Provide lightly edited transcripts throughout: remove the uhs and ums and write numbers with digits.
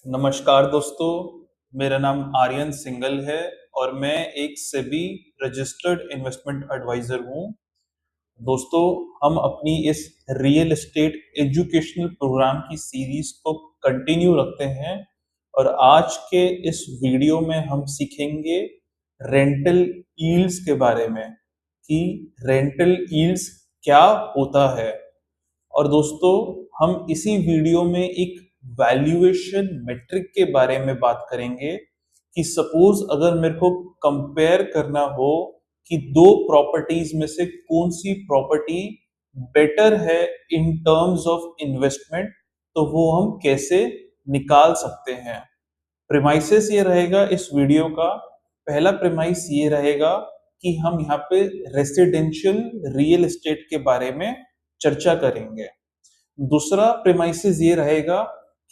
नमस्कार दोस्तों, मेरा नाम आर्यन सिंघल है और मैं एक सेबी रजिस्टर्ड इन्वेस्टमेंट एडवाइजर हूँ। दोस्तों, हम अपनी इस रियल एस्टेट एजुकेशनल प्रोग्राम की सीरीज को कंटिन्यू रखते हैं और आज के इस वीडियो में हम सीखेंगे रेंटल यील्ड्स के बारे में कि रेंटल यील्ड्स क्या होता है। और दोस्तों, हम इसी वीडियो में एक वैल्यूएशन मेट्रिक के बारे में बात करेंगे कि सपोज अगर मेरे को कंपेयर करना हो कि दो प्रॉपर्टीज में से कौन सी प्रॉपर्टी बेटर है इन टर्म्स ऑफ इन्वेस्टमेंट, तो वो हम कैसे निकाल सकते हैं। प्रेमाइसेस ये रहेगा इस वीडियो का। पहला प्रेमाइस ये रहेगा कि हम यहाँ पे रेसिडेंशियल रियल एस्टेट के बारे में चर्चा करेंगे। दूसरा प्रेमाइसिस ये रहेगा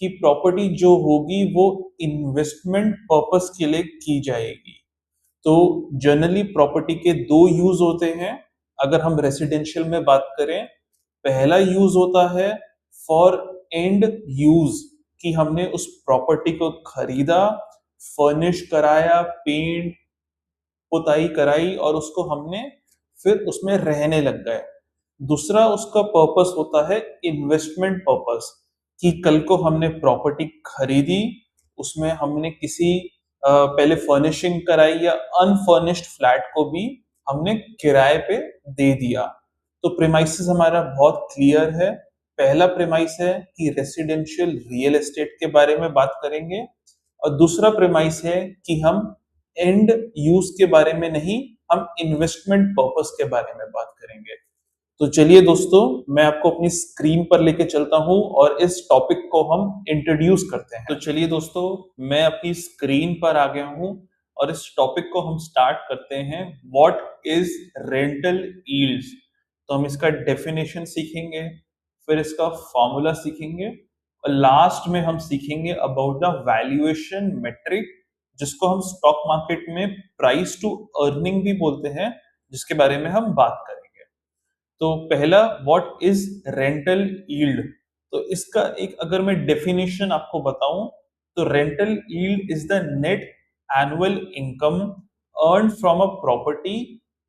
कि प्रॉपर्टी जो होगी वो इन्वेस्टमेंट पर्पस के लिए की जाएगी। तो जनरली प्रॉपर्टी के दो यूज होते हैं। अगर हम रेसिडेंशियल में बात करें, पहला यूज होता है फॉर एंड यूज, कि हमने उस प्रॉपर्टी को खरीदा, फर्निश कराया, पेंट पुताई कराई और उसको हमने फिर उसमें रहने लग गए। दूसरा उसका पर्पस होता है इन्वेस्टमेंट पर्पस, कि कल को हमने प्रॉपर्टी खरीदी, उसमें हमने किसी पहले फर्निशिंग कराई या अनफर्निश्ड फ्लैट को भी हमने किराए पे दे दिया। तो प्रेमाइसिस हमारा बहुत क्लियर है। पहला प्रेमाइस है कि रेसिडेंशियल रियल एस्टेट के बारे में बात करेंगे और दूसरा प्रेमाइस है कि हम एंड यूज के बारे में नहीं, हम इन्वेस्टमेंट पर्पस के बारे में बात करेंगे। तो चलिए दोस्तों, मैं आपको अपनी स्क्रीन पर लेके चलता हूं और इस टॉपिक को हम इंट्रोड्यूस करते हैं। तो चलिए दोस्तों, मैं अपनी स्क्रीन पर आ गया हूं और इस टॉपिक को हम स्टार्ट करते हैं। What is rental yields. तो हम इसका डेफिनेशन सीखेंगे, फिर इसका फॉर्मूला सीखेंगे और लास्ट में हम सीखेंगे अबाउट द वैल्यूएशन मेट्रिक, जिसको हम स्टॉक मार्केट में प्राइस टू अर्निंग भी बोलते हैं, जिसके बारे में हम बात करेंगे। तो पहला, व्हाट इज रेंटल यील्ड। तो इसका एक अगर मैं डेफिनेशन आपको बताऊं, तो rental yield is the net annual income earn from a property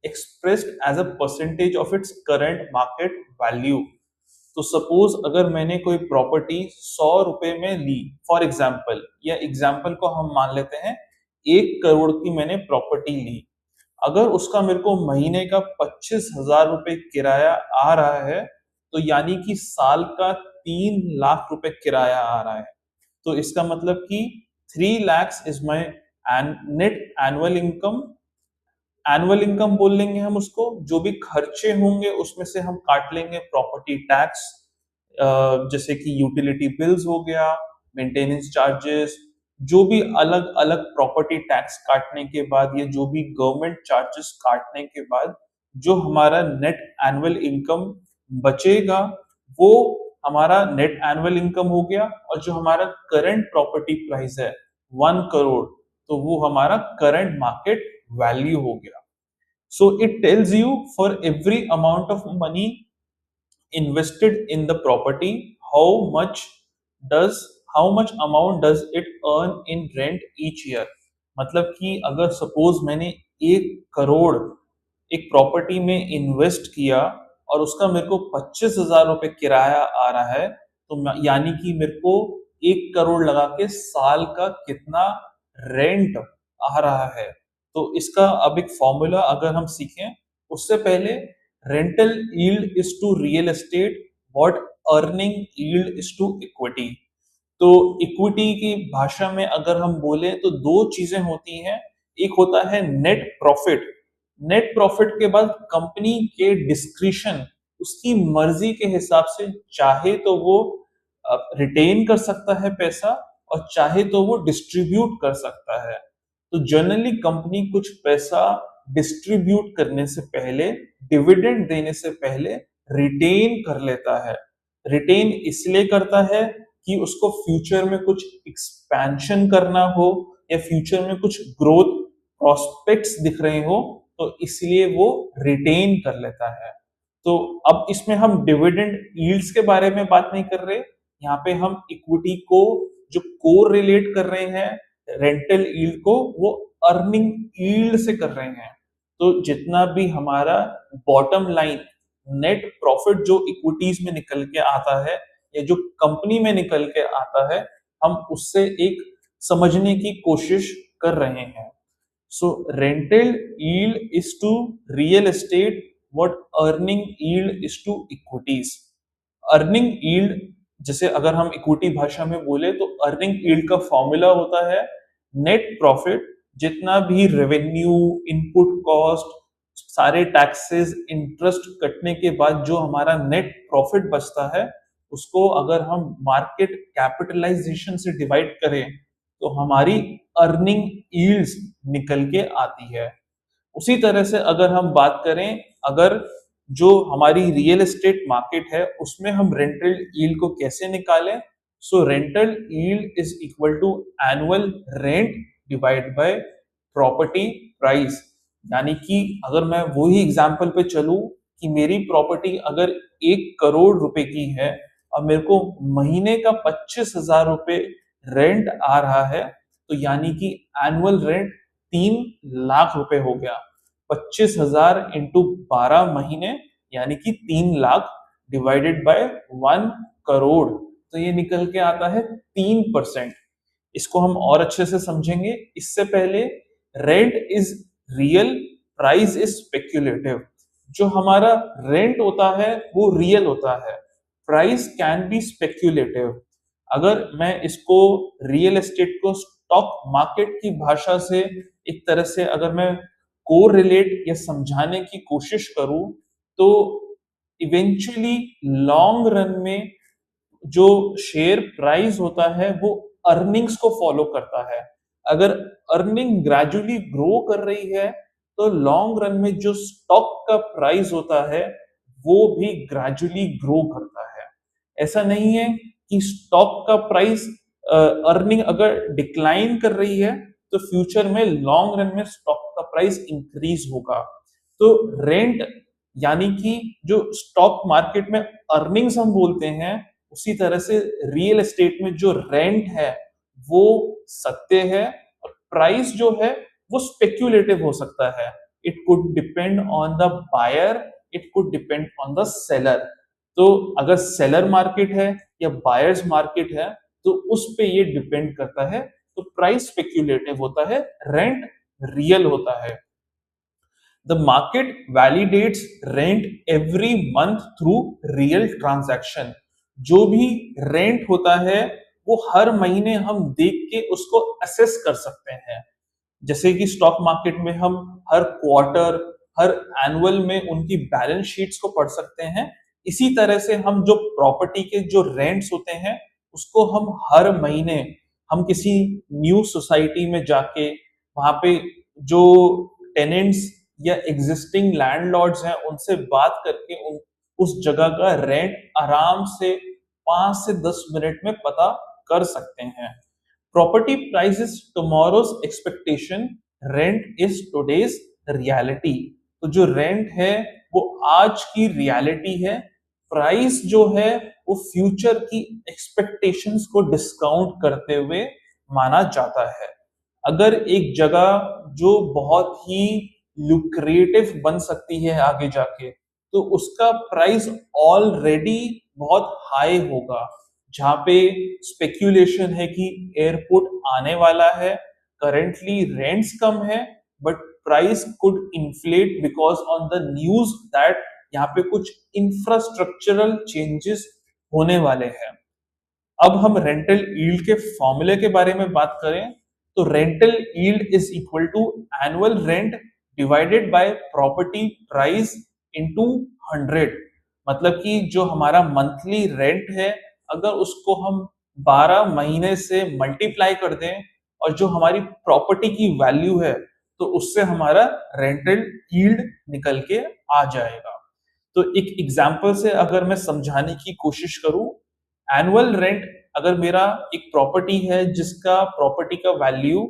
expressed as a percentage of its current market value. तो सपोज अगर मैंने कोई प्रॉपर्टी 100 रुपए में ली फॉर एग्जाम्पल, या एग्जाम्पल को हम मान लेते हैं 1 करोड़ की मैंने प्रॉपर्टी ली, अगर उसका मेरे को महीने का 25,000 रुपए किराया आ रहा है, तो यानी कि साल का 3 लाख रुपए किराया आ रहा है। तो इसका मतलब कि 3 lakhs is my net annual income. Annual income बोल लेंगे हम उसको, जो भी खर्चे होंगे उसमें से हम काट लेंगे प्रॉपर्टी टैक्स, जैसे कि यूटिलिटी बिल्स हो गया, मेंटेनेंस चार्जेस, जो भी अलग अलग प्रॉपर्टी टैक्स काटने के बाद या जो भी गवर्नमेंट चार्जेस काटने के बाद जो हमारा नेट एनुअल इनकम बचेगा, वो हमारा नेट एनुअल इनकम हो गया। और जो हमारा करंट प्रॉपर्टी प्राइस है 1 करोड़, तो वो हमारा करंट मार्केट वैल्यू हो गया। So it tells you for every amount of money invested in the property, how much does how much amount does it earn in rent each year। मतलब कि अगर suppose मैंने 1 करोड़ एक प्रॉपर्टी में invest किया और उसका मेरे को 25,000 रुपए किराया आ रहा है, तो यानी कि मेरे को 1 करोड़ लगा के साल का कितना रेंट आ रहा है। तो इसका अब एक फॉर्मूला अगर हम सीखें, उससे पहले rental yield is to real estate what earning yield is to equity. तो इक्विटी की भाषा में अगर हम बोले तो दो चीजें होती हैं। एक होता है नेट प्रॉफिट। नेट प्रॉफिट के बाद कंपनी के डिस्क्रिशन, उसकी मर्जी के हिसाब से चाहे तो वो रिटेन कर सकता है पैसा और चाहे तो वो डिस्ट्रीब्यूट कर सकता है। तो जनरली कंपनी कुछ पैसा डिस्ट्रीब्यूट करने से पहले, डिविडेंड देने से पहले रिटेन कर लेता है। रिटेन इसलिए करता है कि उसको फ्यूचर में कुछ एक्सपेंशन करना हो या फ्यूचर में कुछ ग्रोथ प्रोस्पेक्ट्स दिख रहे हो, तो इसलिए वो रिटेन कर लेता है। तो अब इसमें हम डिविडेंड यील्ड्स के बारे में बात नहीं कर रहे, यहाँ पे हम इक्विटी को जो कोर रिलेट कर रहे हैं रेंटल यील्ड को, वो अर्निंग यील्ड से कर रहे हैं। तो जितना भी हमारा बॉटम लाइन नेट प्रॉफिट जो इक्विटीज में निकल के आता है या जो कंपनी में निकल के आता है, हम उससे एक समझने की कोशिश कर रहे हैं। So rental yield is to real estate what earning yield is to equities. Earning yield, जैसे अगर हम इक्विटी भाषा में बोले तो अर्निंग यील्ड का फॉर्मूला होता है नेट प्रॉफिट, जितना भी रेवेन्यू, इनपुट कॉस्ट, सारे टैक्सेस, इंटरेस्ट कटने के बाद जो हमारा नेट प्रॉफिट बचता है, उसको अगर हम मार्केट कैपिटलाइजेशन से डिवाइड करें तो हमारी अर्निंग यील्ड्स निकल के आती है। उसी तरह से अगर हम बात करें, अगर जो हमारी रियल एस्टेट मार्केट है उसमें हम रेंटल यील्ड को कैसे निकालें, so rental yield is equal to annual rent divide by property price. यानी कि अगर मैं वही एग्जांपल पे चलूं कि मेरी प्रॉपर्टी अगर 1 करोड़ रुपए की है और मेरे को महीने का 25,000 रुपए रेंट आ रहा है, तो यानी कि एनुअल रेंट 3 लाख रुपए हो गया। 25,000 इंटू 12 महीने यानी कि 3 लाख डिवाइडेड बाय 1 करोड़, तो ये निकल के आता है 3%। इसको हम और अच्छे से समझेंगे। इससे पहले rent is real, price is speculative. जो हमारा रेंट होता है वो रियल होता है, प्राइस कैन बी स्पेक्युलेटिव। अगर मैं इसको रियल एस्टेट को स्टॉक मार्केट की भाषा से एक तरह से अगर मैं कोरिलेट या समझाने की कोशिश करूं, तो इवेंचुअली लॉन्ग रन में जो शेयर प्राइस होता है वो अर्निंग्स को फॉलो करता है। अगर अर्निंग ग्रेजुअली ग्रो कर रही है तो लॉन्ग रन में जो स्टॉक का प्राइस होता है वो भी ग्रेजुअली ग्रो करता है। ऐसा नहीं है कि स्टॉक का प्राइस, अर्निंग अगर डिक्लाइन कर रही है तो फ्यूचर में लॉन्ग रन में स्टॉक का प्राइस इंक्रीज होगा। तो रेंट यानी कि जो स्टॉक मार्केट में अर्निंग्स हम बोलते हैं, उसी तरह से रियल एस्टेट में जो रेंट है वो सत्य है, और प्राइस जो है वो स्पेक्युलेटिव हो सकता है। It could depend on the buyer, it could depend on the seller. तो अगर सेलर मार्केट है या बायर्स मार्केट है तो उस पे ये डिपेंड करता है। तो प्राइस स्पेक्युलेटिव होता है, रेंट रियल होता है। The market validates rent every month through real transaction। जो भी रेंट होता है वो हर महीने हम देख के उसको असेस कर सकते हैं। जैसे कि स्टॉक मार्केट में हम हर क्वार्टर, हर एनुअल में उनकी बैलेंस शीट्स को पढ़ सकते हैं, इसी तरह से हम जो प्रॉपर्टी के जो रेंट्स होते हैं उसको हम हर महीने, हम किसी न्यू सोसाइटी में जाके वहां पे जो टेनेंट्स या एग्जिस्टिंग लैंडलॉर्ड्स हैं उनसे बात करके उस जगह का रेंट आराम से 5 से 10 मिनट में पता कर सकते हैं। Property price is tomorrow's expectation, rent is today's reality. तो जो रेंट है वो आज की रियलिटी है, प्राइस जो है वो फ्यूचर की एक्सपेक्टेशंस को डिस्काउंट करते हुए माना जाता है। अगर एक जगह जो बहुत ही लुक्रेटिव बन सकती है आगे जाके, तो उसका प्राइस ऑलरेडी बहुत हाई होगा। जहां पे स्पेक्यूलेशन है कि एयरपोर्ट आने वाला है, करेंटली रेंट्स कम है but price could inflate because on the news that यहाँ पे कुछ इंफ्रास्ट्रक्चरल चेंजेस होने वाले हैं। अब हम रेंटल यील्ड के फॉर्मूले के बारे में बात करें तो rental yield is equal to annual rent divided by property price into 100। मतलब कि जो हमारा मंथली रेंट है अगर उसको हम 12 महीने से मल्टीप्लाई कर दें और जो हमारी प्रॉपर्टी की वैल्यू है तो उससे हमारा रेंटल यील्ड निकल के आ जाएगा। तो एक एग्जांपल से अगर मैं समझाने की कोशिश करूं, एनुअल रेंट अगर मेरा एक प्रॉपर्टी है जिसका प्रॉपर्टी का वैल्यू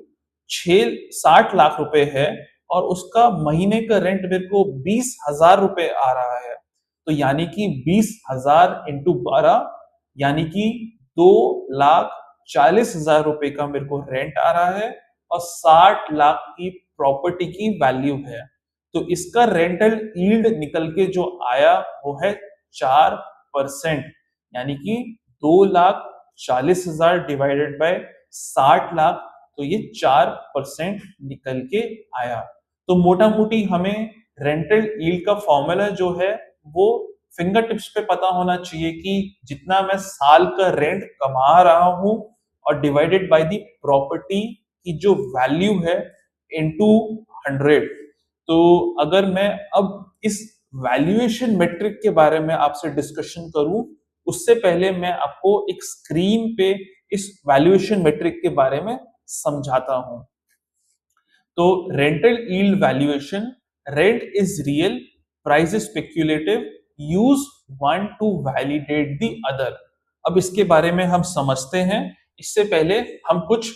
60 लाख रुपए है और उसका महीने का रेंट मेरे को 20,000 रुपए आ रहा है, तो यानी कि 20,000 इंटू 12 यानी कि 2 लाख 40,000 रुपए का मेरे को रेंट आ रहा है और 60 लाख की प्रॉपर्टी की वैल्यू है। तो इसका रेंटल यील्ड निकल के जो आया वो है 4%, यानी कि 2,40,000 डिवाइडेड बाय 60 लाख, तो ये 4% निकल के आया। तो मोटा मोटी हमें रेंटल यील्ड का फॉर्मूला जो है वो फिंगर टिप्स पे पता होना चाहिए कि जितना मैं साल का रेंट कमा रहा हूं और डिवाइडेड बाय द प्रॉपर्टी की जो वैल्यू है इनटू 100। तो अगर मैं अब इस वैल्यूएशन मेट्रिक के बारे में आपसे डिस्कशन करूं, उससे पहले मैं आपको एक स्क्रीन पे इस वैल्यूएशन मेट्रिक के बारे में समझाता हूं। तो rental yield valuation, rent is real, price is speculative, use one two validate the other. अब इसके बारे में हम समझते हैं। इससे पहले हम कुछ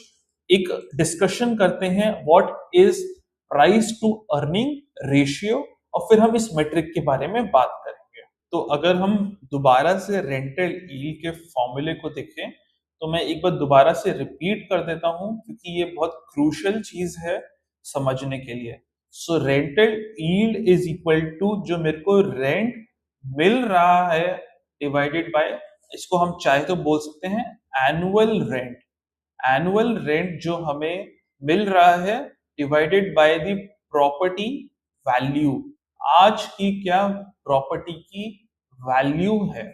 एक डिस्कशन करते हैं what is price to earning ratio, और फिर हम इस मेट्रिक के बारे में बात करेंगे। तो अगर हम दोबारा से रेंटल यील्ड के फॉर्मूले को देखें, तो मैं एक बार दोबारा से रिपीट कर देता हूं क्योंकि ये बहुत क्रूशियल चीज है समझने के लिए। So rental yield is equal to जो मेरे को रेंट मिल रहा है डिवाइडेड बाय, इसको हम चाहे तो बोल सकते हैं एनुअल रेंट। एनुअल रेंट जो हमें मिल रहा है divided by the property value, आज की क्या प्रॉपर्टी की वैल्यू है।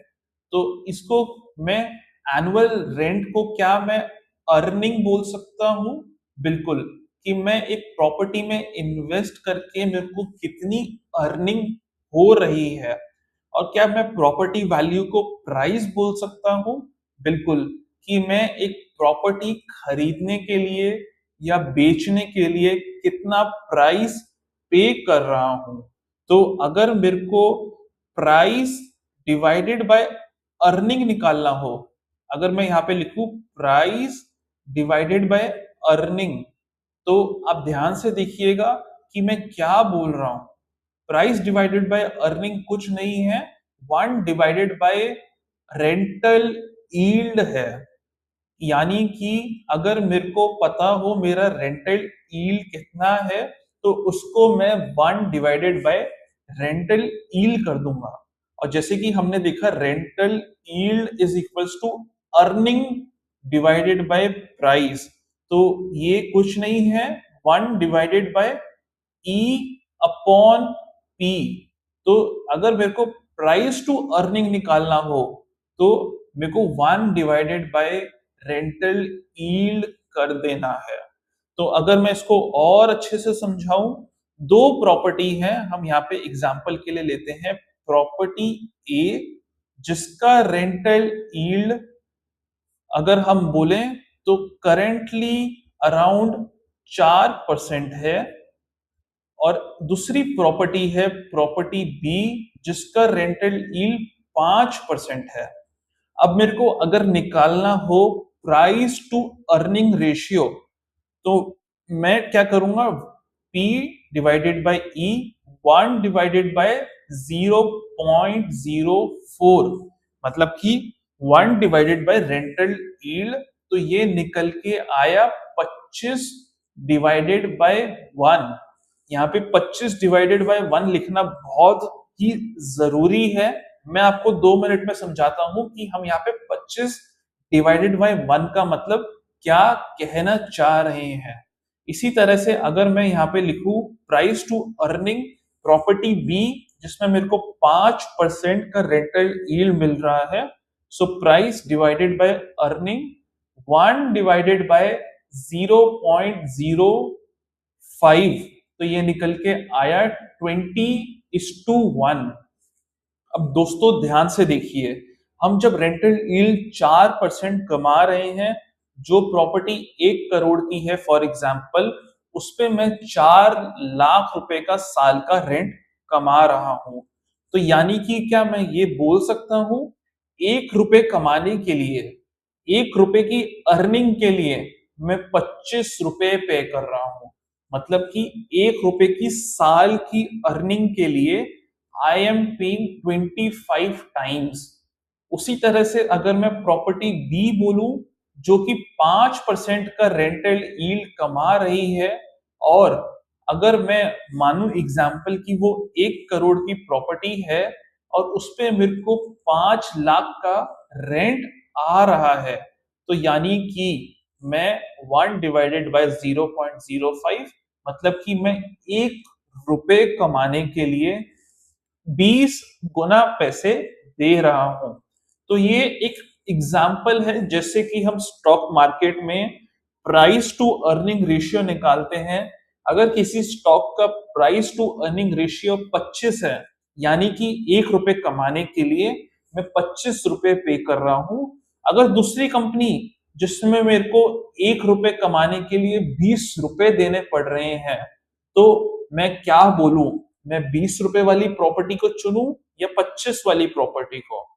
तो इसको मैं एनुअल रेंट को क्या मैं अर्निंग बोल सकता हूं? बिल्कुल, कि मैं एक प्रॉपर्टी में इन्वेस्ट करके मेरे को कितनी अर्निंग हो रही है। और क्या मैं प्रॉपर्टी वैल्यू को प्राइस बोल सकता हूं? बिल्कुल, कि मैं एक प्रॉपर्टी खरीदने के लिए या बेचने के लिए कितना प्राइस पे कर रहा हूं। तो अगर मेरे को प्राइस डिवाइडेड बाय अर्निंग निकालना हो, अगर मैं यहाँ पे लिखूं प्राइस डिवाइडेड बाय अर्निंग, तो आप ध्यान से देखिएगा कि मैं क्या बोल रहा हूं। प्राइस डिवाइडेड बाय अर्निंग कुछ नहीं है, 1 डिवाइडेड बाय रेंटल यील्ड है। यानी कि अगर मेरे को पता हो मेरा रेंटल यील्ड कितना है, तो उसको मैं 1 डिवाइडेड बाय रेंटल यील्ड कर दूंगा। और जैसे कि हमने देखा rental yield is equals to earning divided by price, तो ये कुछ नहीं है 1 divided by E upon P. तो अगर मेरे को प्राइस टू अर्निंग निकालना हो, तो मेरे को 1 डिवाइडेड बाय रेंटल यील्ड कर देना है। तो अगर मैं इसको और अच्छे से समझाऊं, दो प्रॉपर्टी है, हम यहाँ पे एग्जांपल के लिए लेते हैं प्रॉपर्टी ए, जिसका रेंटल यील्ड अगर हम बोलें तो करेंटली अराउंड 4% है, और दूसरी प्रॉपर्टी है प्रॉपर्टी बी, जिसका रेंटल यील्ड 5% है। अब मेरे को अगर निकालना हो प्राइस टू अर्निंग रेशियो, तो मैं क्या करूंगा, P divided by E, 1 divided bye 0.04, मतलब कि 1 डिवाइडेड बाय रेंटल यील्ड, तो ये निकल के आया 25 डिवाइडेड बाय 1। यहाँ पे 25 डिवाइडेड बाय 1 लिखना बहुत ही जरूरी है। मैं आपको 2 मिनट में समझाता हूं कि हम यहाँ पे 25 डिवाइडेड बाय 1 का मतलब क्या कहना चाह रहे हैं। इसी तरह से अगर मैं यहाँ पे लिखूं price to earning property B, जिसमें मेरे को 5% का रेंटल यील्ड मिल रहा है, so price divided by earning 1 divided bye 0.05, तो ये निकल के आया 20:1। अब दोस्तों ध्यान से देखिए, हम जब रेंटल यील्ड 4% कमा रहे हैं, जो प्रॉपर्टी 1 करोड़ की है फॉर एग्जांपल, उस पे मैं 4 लाख रुपए का साल का रेंट कमा रहा हूं। तो यानी कि क्या मैं ये बोल सकता हूं, 1 रुपए कमाने के लिए, 1 रुपए की अर्निंग के लिए मैं 25 रुपए पे कर रहा हूं। मतलब कि 1 रुपए की साल की अर्निंग के लिए आई एम पेइंग 25 टाइम्स। उसी तरह से अगर मैं प्रॉपर्टी बी बोलूं, जो कि 5% का रेंटल यील्ड कमा रही है, और अगर मैं मानूं एग्जाम्पल कि वो 1 करोड़ की प्रॉपर्टी है और उस पे मेरे को 5 लाख का रेंट आ रहा है, तो यानी कि मैं 1/0.05, मतलब कि मैं 1 रुपए कमाने के लिए 20 गुना पैसे दे रहा हूं। तो ये एक एग्जाम्पल है, जैसे कि हम स्टॉक मार्केट में प्राइस टू अर्निंग रेशियो निकालते हैं। अगर किसी स्टॉक का प्राइस टू अर्निंग रेशियो 25 है, यानी कि 1 रुपए कमाने के लिए मैं 25 रुपए पे कर रहा हूं। अगर दूसरी कंपनी जिसमें मेरे को 1 रुपए कमाने के लिए 20 रुपए देने पड़ रहे हैं, तो मैं क्या बोलूं, मैं 20 रुपए वाली प्रॉपर्टी को चुनूं या 25 वाली प्रॉपर्टी को?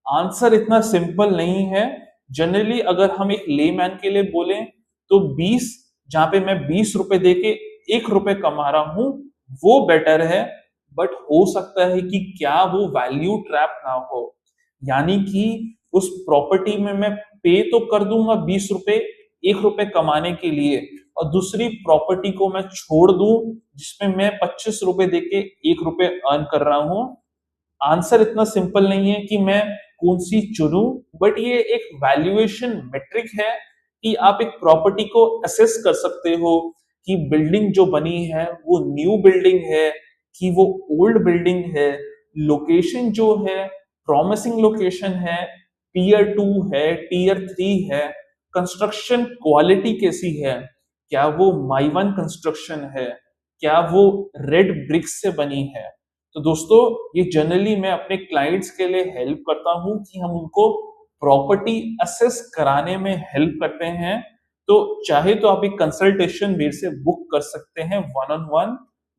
आंसर इतना सिंपल नहीं है। जनरली अगर हम एक लेमैन के लिए बोले तो 20, जहां पे मैं 20 रुपए देके 1 रुपए कमा रहा हूं, वो बेटर है। बट हो सकता है कि क्या वो वैल्यू ट्रैप ना हो, यानी कि उस प्रॉपर्टी में मैं पे तो कर दूंगा 20 रुपए 1 रुपए कमाने के लिए, और दूसरी प्रॉपर्टी को मैं छोड़ दूं जिसमें मैं 25 रुपए देके 1 रुपए अर्न कर रहा हूं। आंसर इतना सिंपल नहीं है कि मैं कौन सी चुनूं, बट ये एक वैल्यूएशन मेट्रिक है कि आप एक प्रॉपर्टी को असेस कर सकते हो कि बिल्डिंग जो बनी है वो न्यू बिल्डिंग है कि वो ओल्ड बिल्डिंग है, लोकेशन जो है प्रॉमिसिंग लोकेशन है, टीयर 2 है, टीयर 3 है, कंस्ट्रक्शन क्वालिटी कैसी है, क्या वो माइवन कंस्ट्रक्शन है, क्या वो रेड ब्रिक्स से बनी है। तो दोस्तों, ये जनरली मैं अपने क्लाइंट्स के लिए हेल्प करता हूं कि हम उनको प्रॉपर्टी असेस कराने में हेल्प करते हैं। तो चाहे तो आप एक कंसल्टेशन मेरे से बुक कर सकते हैं 1-on-1,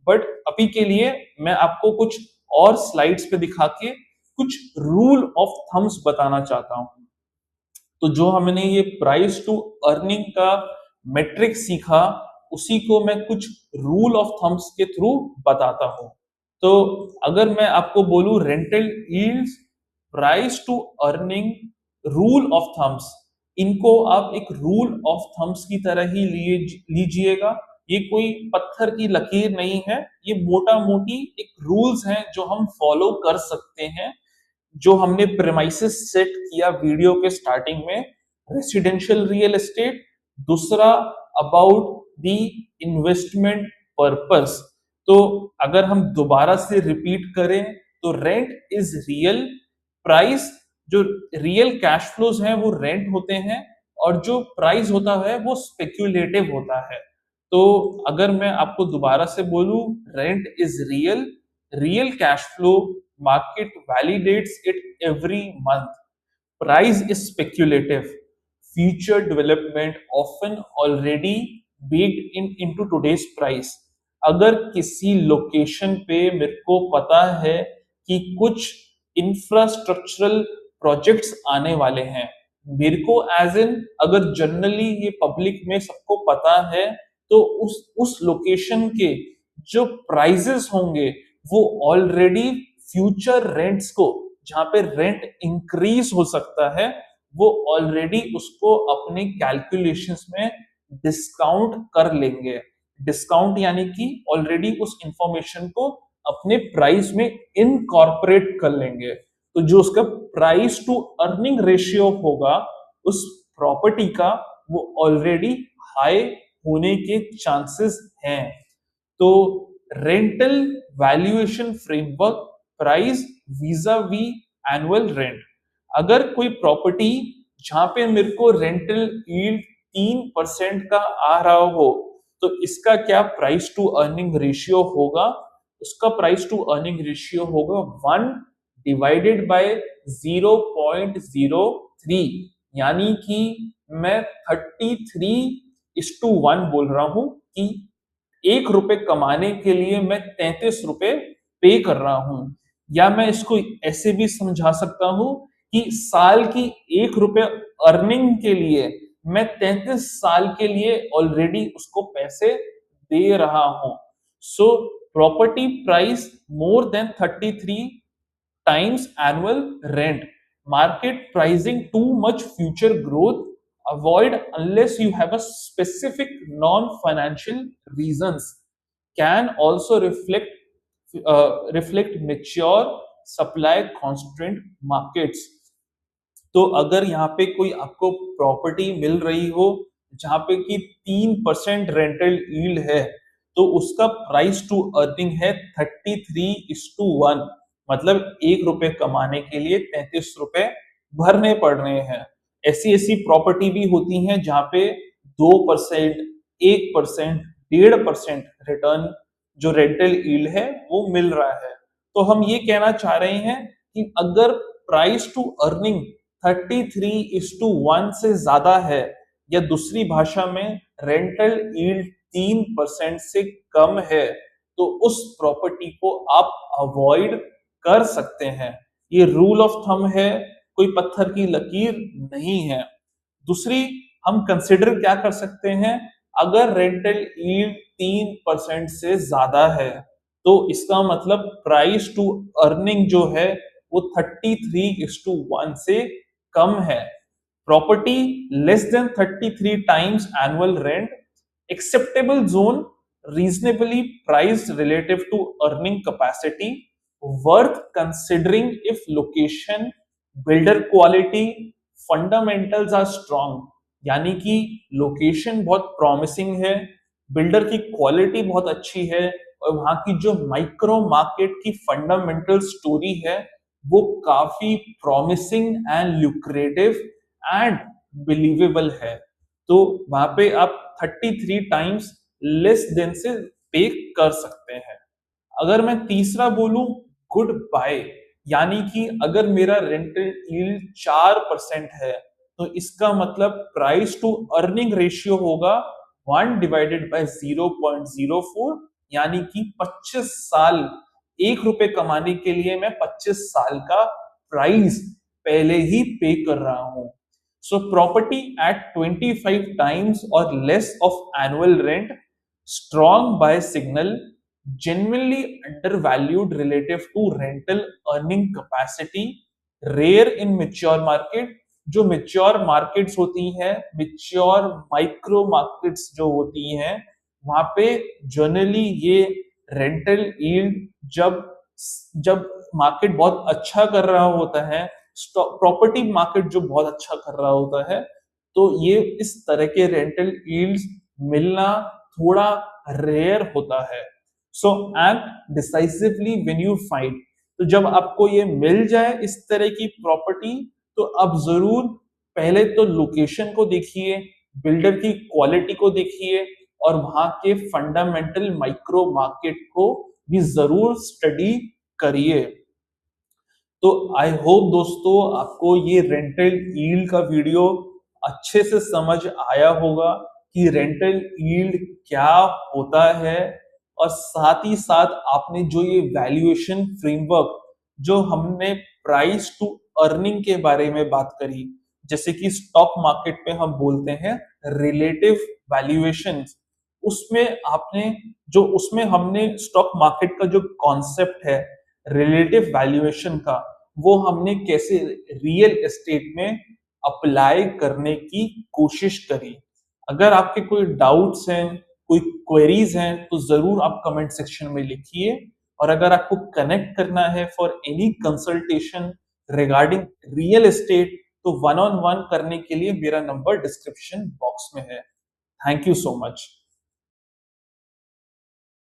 बट अभी के लिए मैं आपको कुछ और स्लाइड्स पे दिखा के कुछ रूल ऑफ थम्स बताना चाहता हूं। तो जो हमने ये प्राइस टू अर्निंग का मेट्रिक सीखा, उसी को मैं कुछ रूल ऑफ थम्स के थ्रू बताता हूं। तो अगर मैं आपको बोलूं rental yields, price to earning, rule of thumbs, इनको आप एक रूल ऑफ थम्स की तरह ही लीजिएगा। ये कोई पत्थर की लकीर नहीं है, ये मोटा मोटी एक रूल्स हैं जो हम फॉलो कर सकते हैं, जो हमने प्रेमाइसिस सेट किया वीडियो के स्टार्टिंग में। रेसिडेंशियल रियल एस्टेट, दूसरा अबाउट द इन्वेस्टमेंट पर्पस। तो अगर हम दोबारा से रिपीट करें तो रेंट इज रियल, प्राइस, जो रियल कैश फ्लोज हैं वो रेंट होते हैं, और जो प्राइस होता है वो स्पेक्यूलेटिव होता है। तो अगर मैं आपको दोबारा से बोलूं, rent is real, real cash flow, market validates it every month. Price is speculative. Future development often already baked into today's price. अगर किसी लोकेशन पे मेरे को पता है कि कुछ इंफ्रास्ट्रक्चरल प्रोजेक्ट्स आने वाले हैं, मेरे को एज इन, अगर जनरली ये पब्लिक में सबको पता है, तो उस लोकेशन के जो प्राइजेस होंगे वो ऑलरेडी फ्यूचर रेंट्स को, जहां पे रेंट इंक्रीज हो सकता है, वो ऑलरेडी उसको अपने कैलकुलेशंस में डिस्काउंट कर लेंगे। डिस्काउंट यानी कि ऑलरेडी उस इंफॉर्मेशन को अपने प्राइस में इनकॉर्पोरेट कर लेंगे। तो जो उसका प्राइस टू अर्निंग रेशियो होगा उस प्रॉपर्टी का, वो ऑलरेडी हाई होने के चांसेस हैं। तो rental valuation framework, price vis-a-vis annual rent. अगर कोई प्रॉपर्टी जहां पे मेरे को रेंटल यील्ड 3% का आ रहा हो, तो इसका क्या प्राइस टू अर्निंग रेशियो होगा? उसका प्राइस टू अर्निंग रेशियो होगा 1/0.03, यानी कि मैं 33:1 बोल रहा हूं कि 1 रुपए कमाने के लिए मैं 33 रुपए पे कर रहा हूं। या मैं इसको ऐसे भी समझा सकता हूं कि साल की 1 रुपए अर्निंग के लिए मैं 33 साल के लिए ऑलरेडी उसको पैसे दे रहा हूं। So property price more than 33 times annual rent, market pricing too much future growth avoid unless you have a specific non-financial reasons can also reflect mature supply constraint markets. तो अगर यहाँ पे कोई आपको प्रॉपर्टी मिल रही हो जहाँ पे कि 3% रेंटल यील्ड है, तो उसका प्राइस टू अर्निंग है 33:1, मतलब 1 रुपए कमाने के लिए 33 रुपए भरने पड़ रहे हैं। ऐसी ऐसी प्रॉपर्टी भी होती हैं जहाँ पे 2%, 1%, 1.5% रिटर्न जो रेंटल यील्ड है वो मिल रहा है। तो हम ये कहना चाह रहे हैं कि अगर प्राइस टू अर्निंग 33:1 से ज्यादा है, या दूसरी भाषा में रेंटल यील्ड 3% से कम है, तो उस प्रॉपर्टी को आप अवॉइड कर सकते हैं। ये रूल ऑफ थंब है, कोई पत्थर की लकीर नहीं है। दूसरी, हम कंसिडर क्या कर सकते हैं, अगर रेंटल यील्ड 3% से ज्यादा है, तो इसका मतलब प्राइस टू अर्निंग जो है वो 33:1 से कम है। Property less than 33 times annual rent, acceptable zone, reasonably priced relative to earning capacity, worth considering if location, builder quality, fundamentals are strong। यानी कि लोकेशन बहुत प्रॉमिसिंग है, बिल्डर की क्वालिटी बहुत अच्छी है, और वहां की जो माइक्रो मार्केट की फंडामेंटल स्टोरी है वो काफी promising and lucrative and believable है। तो वहां पे आप 33 टाइम्स लेस देन से पे कर सकते हैं। अगर मैं तीसरा बोलूं, गुड बाय, यानी कि अगर मेरा रेंटल यील्ड 4% है, तो इसका मतलब प्राइस टू अर्निंग रेशियो होगा 1/0.04, यानी कि 25 साल, 1 रुपए कमाने के लिए मैं 25 साल का प्राइस पहले ही पे कर रहा हूं। सो प्रॉपर्टी एट 25 टाइम्स और less of annual rent, strong buy signal, genuinely undervalued relative to rental earning capacity, rare in mature market। जो mature markets होती हैं, mature micro markets जो होती हैं, वहां पे जनरली ये रेंटल यील्ड जब जब मार्केट बहुत अच्छा कर रहा होता है, प्रॉपर्टी मार्केट जो बहुत अच्छा कर रहा होता है, तो ये इस तरह के रेंटल यील्ड्स मिलना थोड़ा रेयर होता है। So act decisively when you find. तो जब आपको ये मिल जाए इस तरह की प्रॉपर्टी, तो आप जरूर पहले तो लोकेशन को देखिए, बिल्डर की क्वालिटी को देखिए, और वहां के फंडामेंटल माइक्रो मार्केट को भी जरूर स्टडी करिए। तो आई होप दोस्तों आपको ये रेंटल यील्ड का वीडियो अच्छे से समझ आया होगा कि रेंटल यील्ड क्या होता है, और साथ ही साथ आपने जो ये वैल्यूएशन फ्रेमवर्क जो हमने प्राइस टू अर्निंग के बारे में बात करी, जैसे कि स्टॉक मार्केट में हम बोलते हैं रिलेटिव वैल्यूएशन, उसमें हमने स्टॉक मार्केट का जो कॉन्सेप्ट है रिलेटिव वैल्यूएशन का, वो हमने कैसे रियल एस्टेट में अप्लाई करने की कोशिश करी। अगर आपके कोई डाउट्स हैं, कोई क्वेरीज हैं, तो जरूर आप कमेंट सेक्शन में लिखिए। और अगर आपको कनेक्ट करना है for any consultation regarding real estate, तो 1-on-1 करने के लिए मेरा नंबर डिस्क्रिप्शन बॉक्स में है। Thank you so much.